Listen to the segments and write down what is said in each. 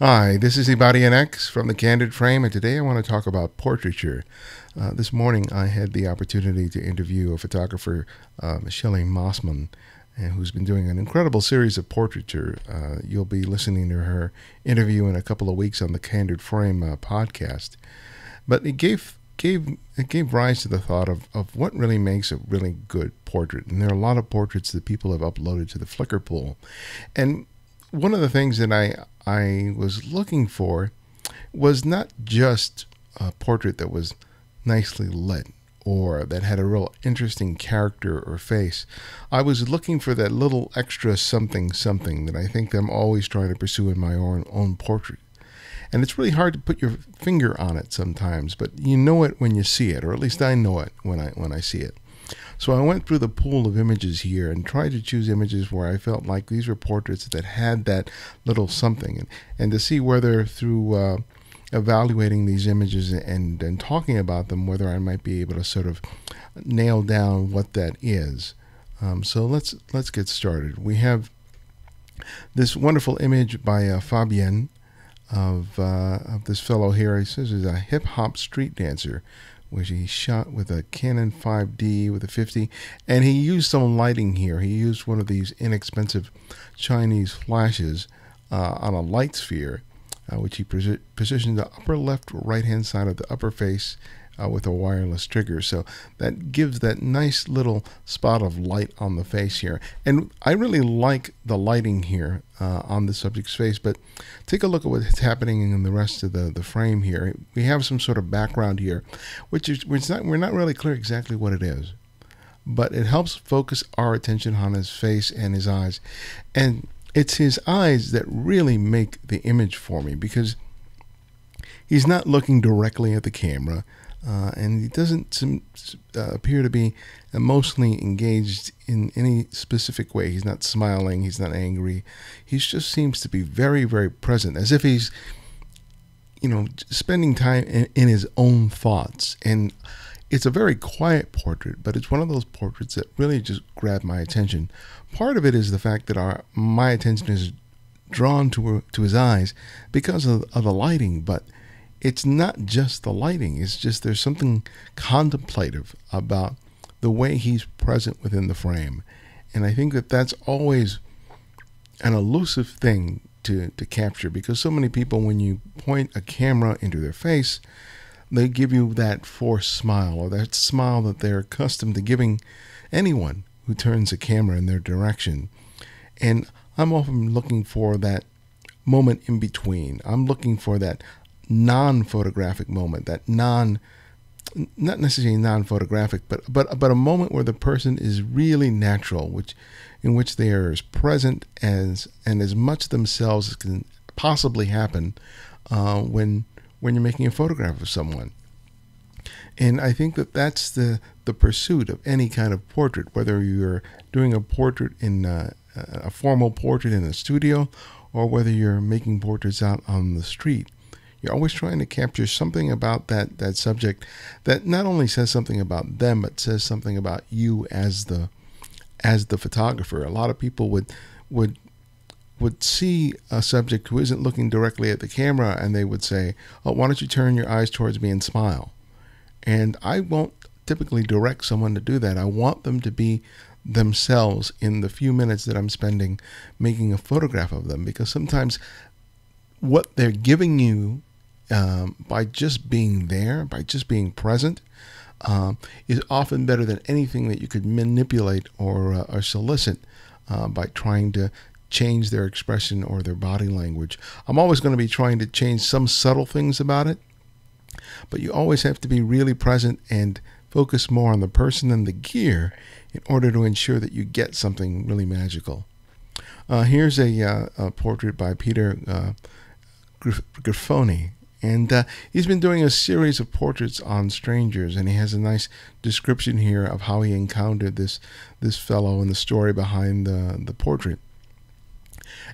Hi, this is Ibadi X from the Candid Frame, and today I want to talk about portraiture. This morning I had the opportunity to interview a photographer, Michelle Mossman, who's been doing an incredible series of portraiture. You'll be listening to her interview in a couple of weeks on the Candid Frame podcast. But it gave rise to the thought of what really makes a really good portrait. And there are a lot of portraits that people have uploaded to the Flickr pool. And one of the things that I was looking for was not just a portrait that was nicely lit or that had a real interesting character or face. I was looking for that little extra something that I think I'm always trying to pursue in my own portrait. And it's really hard to put your finger on it sometimes, but you know it when you see it, or at least I know it when I see it. So I went through the pool of images here and tried to choose images where I felt like these were portraits that had that little something, and to see whether through evaluating these images and talking about them, whether I might be able to sort of nail down what that is. So let's get started. We have this wonderful image by Fabien of this fellow here. He says he's a hip-hop street dancer, which he shot with a Canon 5D with a 50, and he used some lighting here. He used one of these inexpensive Chinese flashes on a light sphere, which he positioned the upper left right hand side of the upper face with a wireless trigger. So that gives that nice little spot of light on the face here. And I really like the lighting here on the subject's face, but take a look at what's happening in the rest of the frame here. We have some sort of background here, which we're not really clear exactly what it is, but it helps focus our attention on his face and his eyes. And it's his eyes that really make the image for me, because he's not looking directly at the camera. And he doesn't appear to be emotionally engaged in any specific way. He's not smiling. He's not angry. He just seems to be very, very present, as if he's, spending time in his own thoughts. And it's a very quiet portrait, but it's one of those portraits that really just grabbed my attention. Part of it is the fact that my attention is drawn to his eyes because of the lighting, but it's not just the lighting. It's just there's something contemplative about the way he's present within the frame. And I think that that's always an elusive thing to capture, because so many people, when you point a camera into their face, they give you that forced smile, or that smile that they're accustomed to giving anyone who turns a camera in their direction. And I'm often looking for that moment in between. I'm looking for that non-photographic moment, that not necessarily non-photographic, but a moment where the person is really natural, in which they are as present and as much themselves as can possibly happen when you're making a photograph of someone. And I think that that's the pursuit of any kind of portrait, whether you're doing a portrait in a formal portrait in a studio, or whether you're making portraits out on the street. You're always trying to capture something about that subject that not only says something about them, but says something about you as the photographer. A lot of people would see a subject who isn't looking directly at the camera, and they would say, "Oh, why don't you turn your eyes towards me and smile?" And I won't typically direct someone to do that. I want them to be themselves in the few minutes that I'm spending making a photograph of them, because sometimes what they're giving you by just being there, by just being present, is often better than anything that you could manipulate or solicit by trying to change their expression or their body language. I'm always going to be trying to change some subtle things about it, but you always have to be really present and focus more on the person than the gear in order to ensure that you get something really magical. Here's a portrait by Peter Grifoni, and he's been doing a series of portraits on strangers, and he has a nice description here of how he encountered this fellow and the story behind the portrait.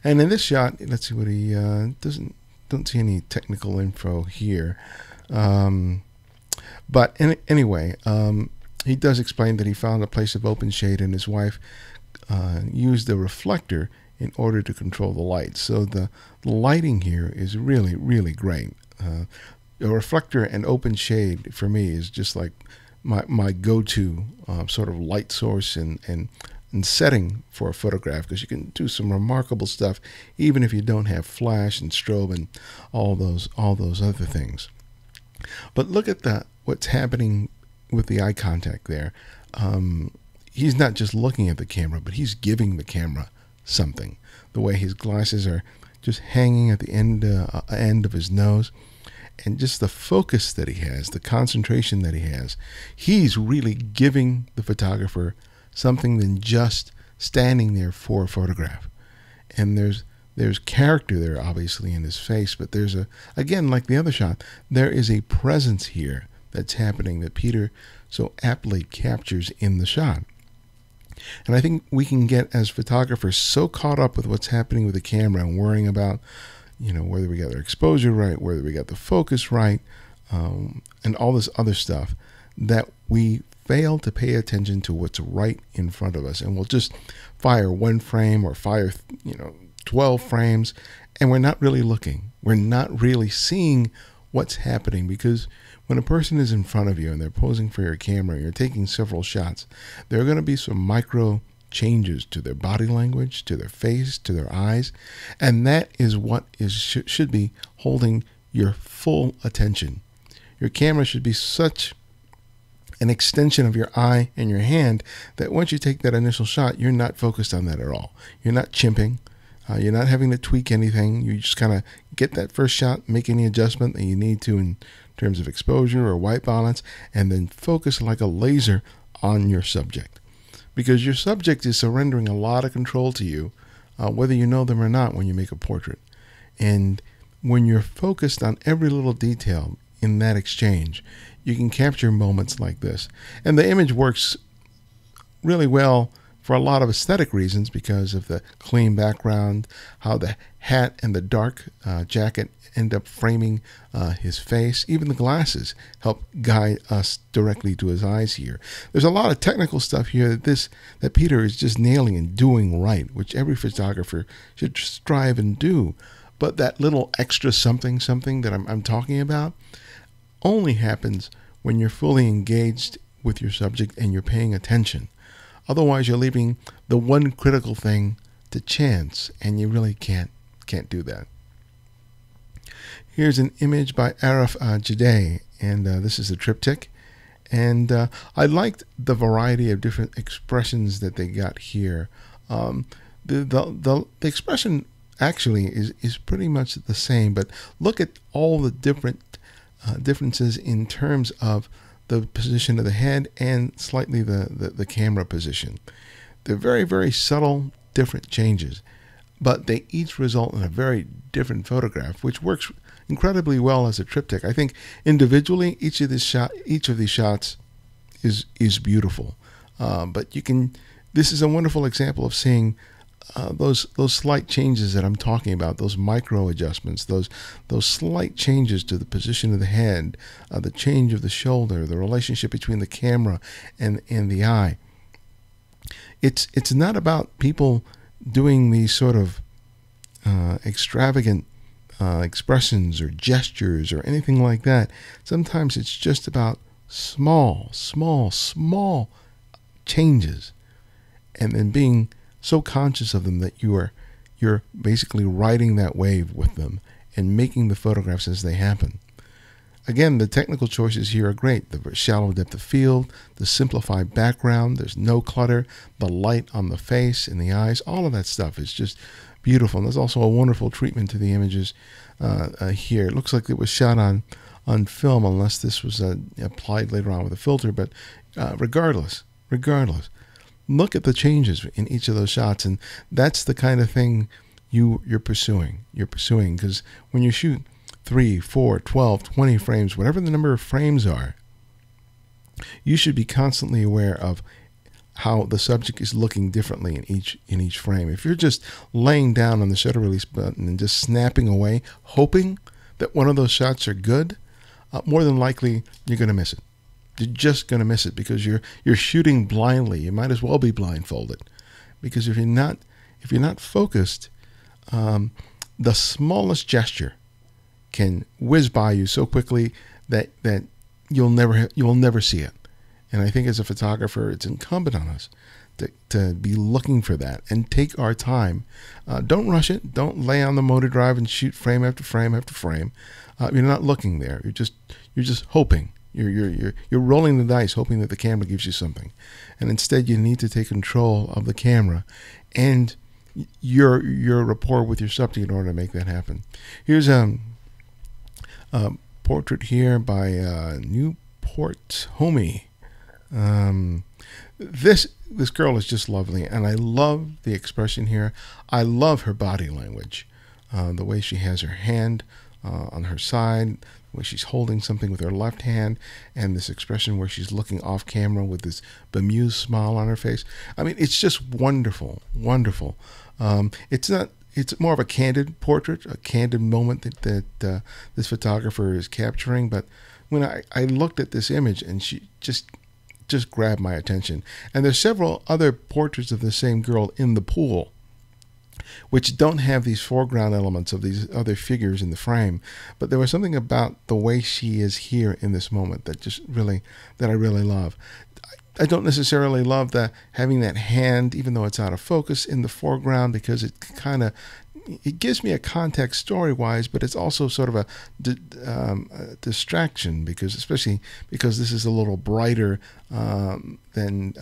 And in this shot, let's see what he don't see any technical info here, but anyway, he does explain that he found a place of open shade, and his wife used a reflector in order to control the light. So the lighting here is really, really great. A reflector and open shade for me is just like my go-to sort of light source and setting for a photograph, because you can do some remarkable stuff even if you don't have flash and strobe and all those other things. But look at what's happening with the eye contact there. He's not just looking at the camera, but he's giving the camera something. The way his glasses are just hanging at the end of his nose, and just the focus that he has, the concentration that he has. He's really giving the photographer something than just standing there for a photograph. And there's character there, obviously, in his face, but there's again, like the other shot, there is a presence here that's happening that Peter so aptly captures in the shot. And I think we can get, as photographers, so caught up with what's happening with the camera and worrying about, whether we got our exposure right, whether we got the focus right, and all this other stuff, that we fail to pay attention to what's right in front of us. And we'll just fire one frame or fire, 12 frames, and we're not really looking. We're not really seeing what's happening, because when a person is in front of you and they're posing for your camera, you're taking several shots, there are going to be some micro changes to their body language, to their face, to their eyes, and that is what should be holding your full attention. Your camera should be such an extension of your eye and your hand that once you take that initial shot, you're not focused on that at all. You're not chimping. You're not having to tweak anything. You just kind of get that first shot, make any adjustment that you need to in terms of exposure or white balance, and then focus like a laser on your subject. Because your subject is surrendering a lot of control to you, whether you know them or not, when you make a portrait. And when you're focused on every little detail in that exchange, you can capture moments like this. And the image works really well for a lot of aesthetic reasons, because of the clean background, how the hat and the dark jacket end up framing his face. Even the glasses help guide us directly to his eyes here. There's a lot of technical stuff here that Peter is just nailing and doing right, which every photographer should strive and do. But that little extra something that I'm talking about only happens when you're fully engaged with your subject and you're paying attention. Otherwise, you're leaving the one critical thing to chance, and you really can't do that. Here's an image by Arif Jadeh, and this is a triptych. And I liked the variety of different expressions that they got here. The expression actually is pretty much the same, but look at all the differences in terms of the position of the head and slightly the camera position. They're very, very subtle, different changes, but they each result in a very different photograph, which works incredibly well as a triptych. I think individually, each of these shots is beautiful, but this is a wonderful example of seeing those slight changes that I'm talking about, those micro adjustments, those slight changes to the position of the head, the change of the shoulder, the relationship between the camera and the eye. It's not about people doing these sort of extravagant expressions or gestures or anything like that. Sometimes it's just about small changes, and then being so conscious of them that you're basically riding that wave with them and making the photographs as they happen. Again, the technical choices here are great. The shallow depth of field, the simplified background, there's no clutter, the light on the face and the eyes, all of that stuff is just beautiful. And there's also a wonderful treatment to the images here. It looks like it was shot on film, unless this was applied later on with a filter, but regardless, look at the changes in each of those shots, and that's the kind of thing you're pursuing. Because when you shoot 3, 4, 12, 20 frames, whatever the number of frames are, you should be constantly aware of how the subject is looking differently in each frame. If you're just laying down on the shutter release button and just snapping away, hoping that one of those shots are good, more than likely you're going to miss it. You're just going to miss it because you're shooting blindly. You might as well be blindfolded, because if you're not if you're not focused, the smallest gesture can whiz by you so quickly that you'll never see it. And I think as a photographer, it's incumbent on us to be looking for that and take our time. Don't rush it. Don't lay on the motor drive and shoot frame after frame after frame. You're not looking there. You're just hoping. You're rolling the dice, hoping that the camera gives you something, and instead you need to take control of the camera and your rapport with your subject in order to make that happen. Here's a portrait here by Newport Homie. This girl is just lovely, and I love the expression here. I love her body language, the way she has her hand on her side, the way she's holding something with her left hand, and this expression where she's looking off camera with this bemused smile on her face. I mean, it's just wonderful, wonderful. It's more of a candid portrait, a candid moment that this photographer is capturing. But when I looked at this image, and she just grabbed my attention. And there's several other portraits of the same girl in the pool, which don't have these foreground elements of these other figures in the frame. But there was something about the way she is here in this moment that I really love. I don't necessarily love having that hand, even though it's out of focus, in the foreground, because it gives me a context story-wise, but it's also sort of a distraction, especially because this is a little brighter than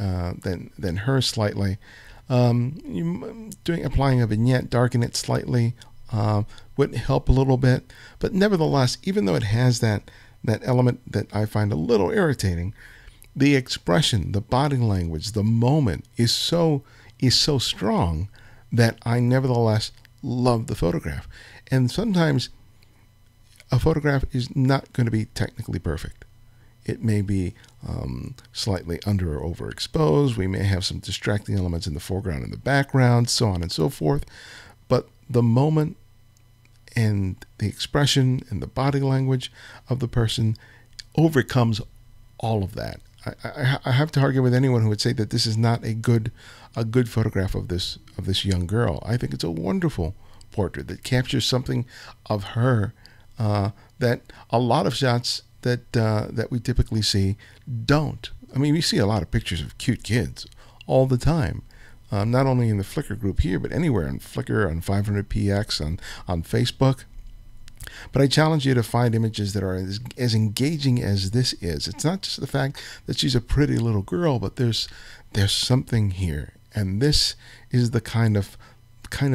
her slightly. Applying a vignette, darken it slightly, would help a little bit. But nevertheless, even though it has that element that I find a little irritating, the expression, the body language, the moment is so strong that I nevertheless love the photograph. And sometimes a photograph is not going to be technically perfect. It may be slightly under or overexposed. We may have some distracting elements in the foreground and the background, so on and so forth. But the moment and the expression and the body language of the person overcomes all of that. I have to argue with anyone who would say that this is not a good photograph of this young girl. I think it's a wonderful portrait that captures something of her that a lot of shots that we typically see don't. I mean, we see a lot of pictures of cute kids all the time, not only in the Flickr group here, but anywhere on Flickr, on 500px, on Facebook. But I challenge you to find images that are as engaging as this is. It's not just the fact that she's a pretty little girl, but there's something here, and this is the kind of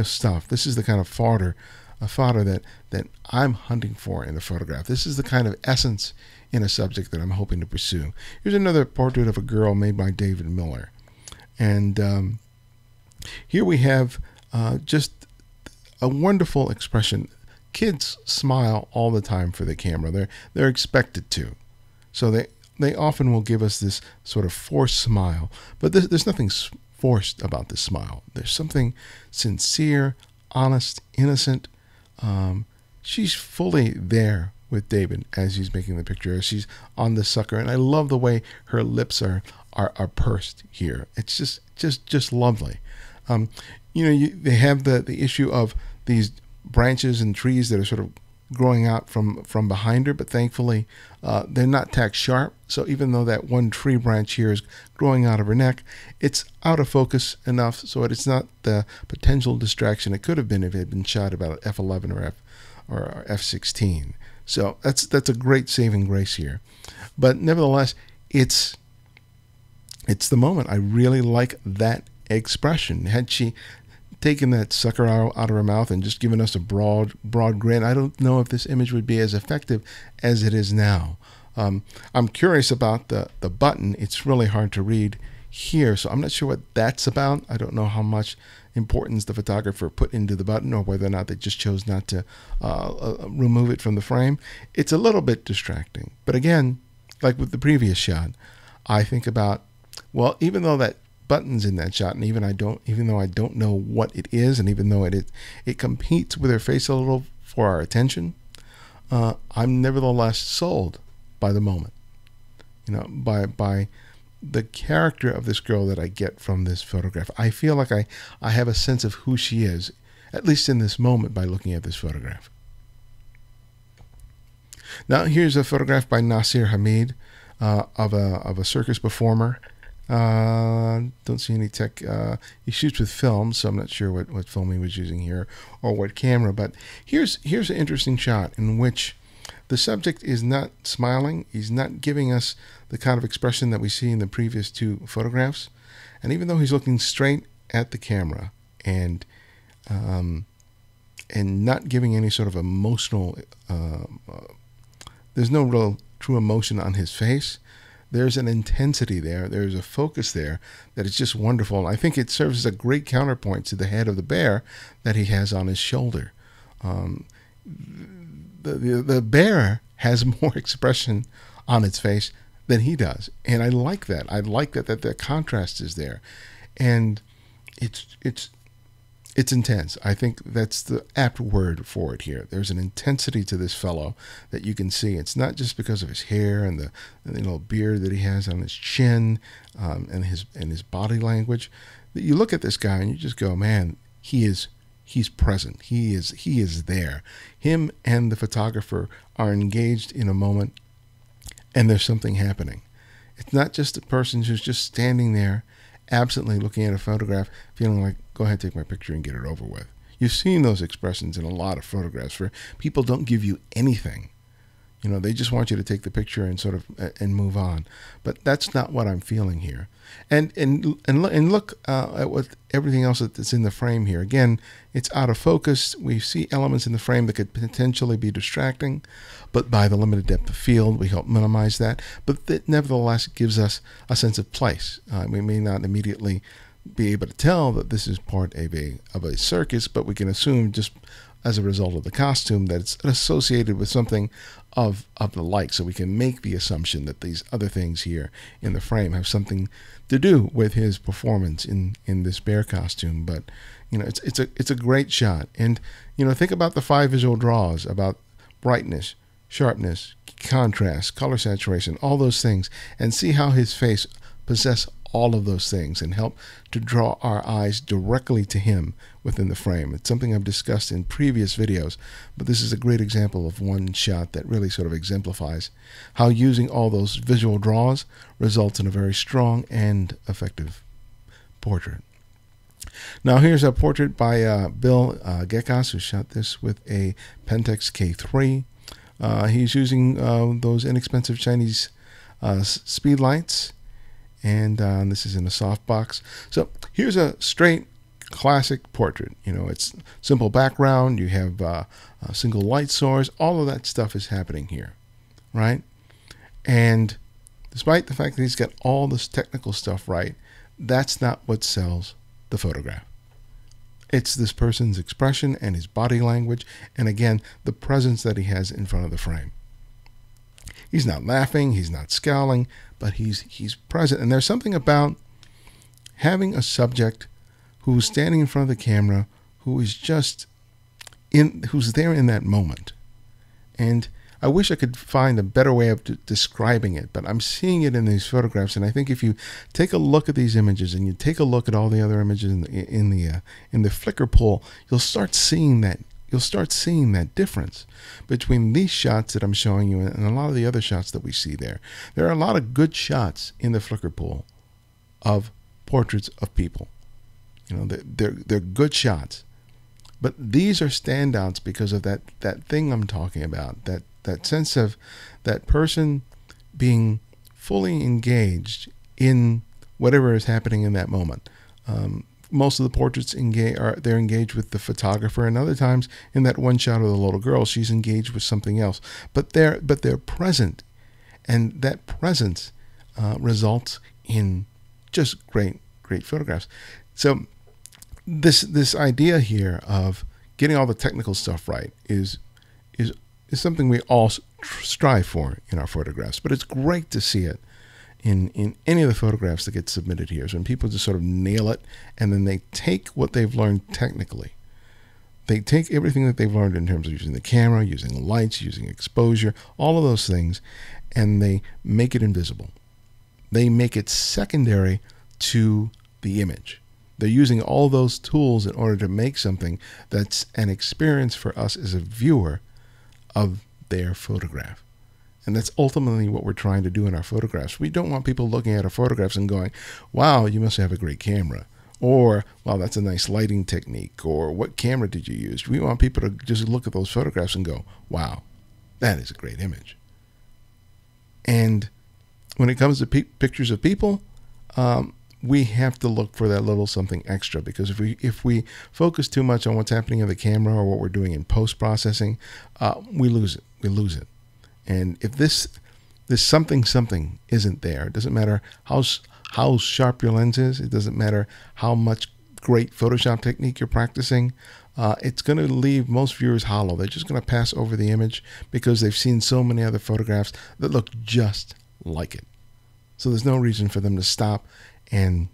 stuff. This is the kind of fodder that I'm hunting for in a photograph. This is the kind of essence in a subject that I'm hoping to pursue. Here's another portrait of a girl made by David Miller, and here we have just a wonderful expression. Kids smile all the time for the camera. They're expected to, so they often will give us this sort of forced smile. But there's nothing forced about this smile. There's something sincere, honest, innocent. She's fully there with David as he's making the picture, as she's on the sucker, and I love the way her lips are pursed here. It's just lovely. They have the issue of these branches and trees that are sort of growing out from behind her, but thankfully they're not tack sharp. So even though that one tree branch here is growing out of her neck, it's out of focus enough so it's not the potential distraction it could have been if it had been shot about f11 or f16. So that's a great saving grace here. But nevertheless, it's the moment. I really like that expression. Had she taken that sucker out of her mouth and just given us a broad grin, I don't know if this image would be as effective as it is now. I'm curious about the button. It's really hard to read here, so I'm not sure what that's about. I don't know how much importance the photographer put into the button, or whether or not they just chose not to remove it from the frame. It's a little bit distracting. But again, like with the previous shot, I think about, well, even though that button's in that shot, and even though I don't know what it is, and even though it competes with her face a little for our attention, I'm nevertheless sold by the moment. By the character of this girl that I get from this photograph. I feel like I have a sense of who she is, at least in this moment, by looking at this photograph. Now here's a photograph by Nasir Hamid of a circus performer. Don't see any tech. He shoots with film, so I'm not sure what film he was using here or what camera. But here's an interesting shot in which the subject is not smiling. He's not giving us the kind of expression that we see in the previous two photographs. And even though he's looking straight at the camera and not giving any sort of emotional, there's no real true emotion on his face. There's an intensity there. There's a focus there that is just wonderful. And I think it serves as a great counterpoint to the head of the bear that he has on his shoulder. The bear has more expression on its face than he does, and I like that. I like that the contrast is there, and it's intense. I think that's the apt word for it here. There's an intensity to this fellow that you can see. It's not just because of his hair and the beard that he has on his chin, and his body language. That you look at this guy and you just go, man, he's present. He is there. Him and the photographer are engaged in a moment, and there's something happening. It's not just a person who's just standing there absently looking at a photograph, feeling like, go ahead, take my picture and get it over with. You've seen those expressions in a lot of photographs where people don't give you anything. They just want you to take the picture and sort of and move on. But that's not what I'm feeling here. And look at what everything else that's in the frame here. Again, it's out of focus. We see elements in the frame that could potentially be distracting, but by the limited depth of field, we help minimize that. But that nevertheless gives us a sense of place. We may not immediately be able to tell that this is part of a circus, but we can assume just as a result of the costume that it's associated with something of the like. So we can make the assumption that these other things here in the frame have something to do with his performance in this bear costume. But it's a great shot. And think about the 5 visual draws about brightness, sharpness, contrast, color saturation, all those things, and see how his face possess all of those things and help to draw our eyes directly to him within the frame. It's something I've discussed in previous videos, but this is a great example of one shot that really sort of exemplifies how using all those visual draws results in a very strong and effective portrait. Now here's a portrait by Bill Gekas, who shot this with a Pentax K3. He's using those inexpensive Chinese speed lights, and this is in a softbox. So here's a straight classic portrait. It's simple background. You have a single light source. All of that stuff is happening here, right? And despite the fact that he's got all this technical stuff right, that's not what sells the photograph. It's this person's expression and his body language, and again, the presence that he has in front of the frame. He's not laughing, he's not scowling, but he's present. And there's something about having a subject who's standing in front of the camera, who's there in that moment. And I wish I could find a better way of describing it, but I'm seeing it in these photographs. And I think if you take a look at these images and you take a look at all the other images in the Flickr pool, you'll start seeing that. You'll start seeing that difference between these shots that I'm showing you and a lot of the other shots that we see there. There are a lot of good shots in the Flickr pool of portraits of people. They're good shots, but these are standouts because of that thing I'm talking about. That sense of that person being fully engaged in whatever is happening in that moment. Most of the portraits they're engaged with the photographer, and other times in that one shot of the little girl, she's engaged with something else. But they're present, and that presence results in just great photographs. So this idea here of getting all the technical stuff right is something we all strive for in our photographs. But it's great to see it in any of the photographs that get submitted here. So when people just sort of nail it, and then they take what they've learned technically. They take everything that they've learned in terms of using the camera, using lights, using exposure, all of those things, and they make it invisible. they make it secondary to the image. They're using all those tools in order to make something that's an experience for us as a viewer of their photograph. And that's ultimately what we're trying to do in our photographs. We don't want people looking at our photographs and going, wow, you must have a great camera. Or, wow, that's a nice lighting technique. Or, what camera did you use? We want people to just look at those photographs and go, wow, that is a great image. And when it comes to pictures of people, we have to look for that little something extra, because if we focus too much on what's happening in the camera or what we're doing in post-processing, we lose it. We lose it. And if this something isn't there, it doesn't matter how sharp your lens is, it doesn't matter how much great Photoshop technique you're practicing, it's going to leave most viewers hollow. They're just going to pass over the image because they've seen so many other photographs that look just like it. So there's no reason for them to stop and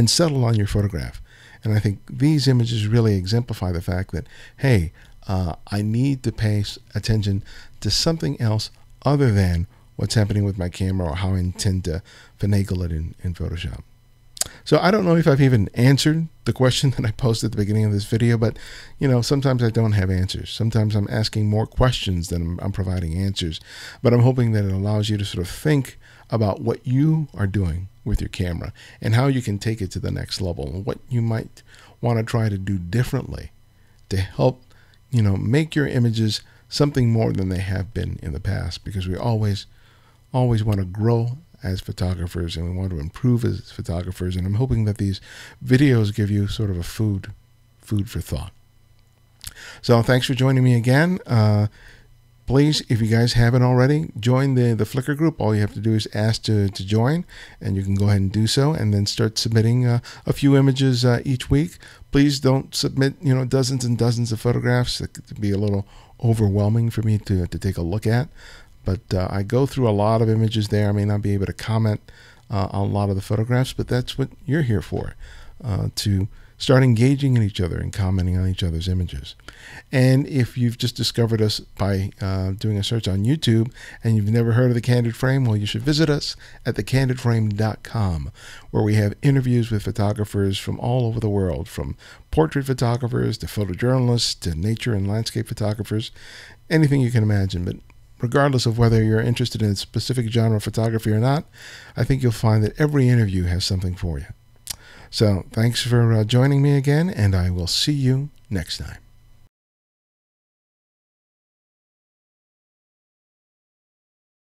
settle on your photograph. And I think these images really exemplify the fact that, hey, I need to pay attention to something else other than what's happening with my camera or how I intend to finagle it in Photoshop. So I don't know if I've even answered the question that I posted at the beginning of this video, but sometimes I don't have answers. Sometimes I'm asking more questions than I'm providing answers. But I'm hoping that it allows you to sort of think about what you are doing with your camera and how you can take it to the next level and what you might want to try to do differently to help make your images something more than they have been in the past, because we always want to grow as photographers and we want to improve as photographers. And I'm hoping that these videos give you sort of a food for thought. So thanks for joining me again. Please, if you guys haven't already, join the Flickr group. All you have to do is ask to join, and you can go ahead and do so, and then start submitting a few images each week. Please don't submit dozens and dozens of photographs. It could be a little overwhelming for me to take a look at. But I go through a lot of images there. I may not be able to comment on a lot of the photographs, but that's what you're here for, to start engaging in each other and commenting on each other's images. And if you've just discovered us by doing a search on YouTube and you've never heard of The Candid Frame, well, you should visit us at thecandidframe.com, where we have interviews with photographers from all over the world, from portrait photographers to photojournalists to nature and landscape photographers, anything you can imagine. But regardless of whether you're interested in a specific genre of photography or not, I think you'll find that every interview has something for you. So thanks for joining me again, and I will see you next time.